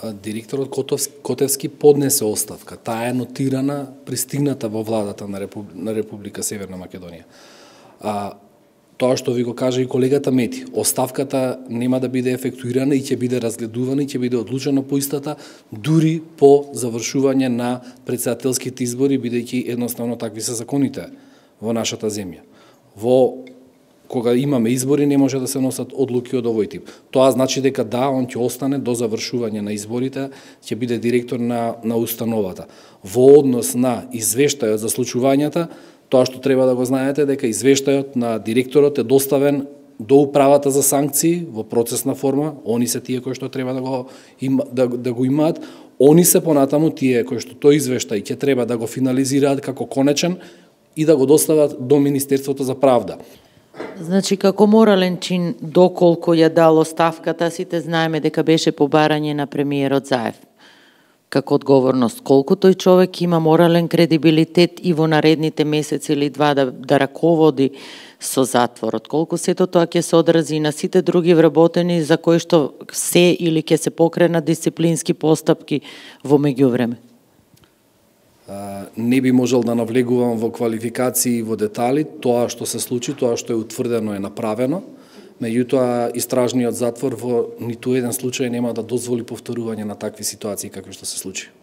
Директорот Котевски поднесе оставка. Таа е нотирана, пристигната во владата на Република Северна Македонија. Тоа што ви го кажа и колегата Мети, оставката нема да биде ефектуирана и ќе биде разгледувана и ќе биде одлучено по истата дури по завршување на претседателските избори, бидејќи едноставно такви се законите во нашата земја. Кога имаме избори, не може да се носат одлуки од овој тип. Тоа значи дека да, он ќе остане до завршување на изборите, ќе биде директор на установата. Во однос на извештајот за случувањата, тоа што треба да го знаете дека извештајот на директорот е доставен до управата за санкции во процесна форма. Они се тие кои што треба да го имаат. Они се понатаму тие кои што тој извештај ќе треба да го финализираат како конечен и да го достават до Министерството за правда. Значи, како морален чин, доколку ја дал оставката, сите знаеме дека беше по барање на премиерот Заев. Како одговорност, колку тој човек има морален кредибилитет и во наредните месеци или два да раководи со затворот, колку сето тоа ќе се одрази и на сите други вработени за кои што се или ќе се покренат дисциплински постапки во меѓувреме? Не би можел да навлегувам во квалификации и во детали. Тоа што се случи, тоа што е утврдено е направено. Меѓутоа, истражниот затвор во ниту еден случај нема да дозволи повторување на такви ситуации какви што се случи.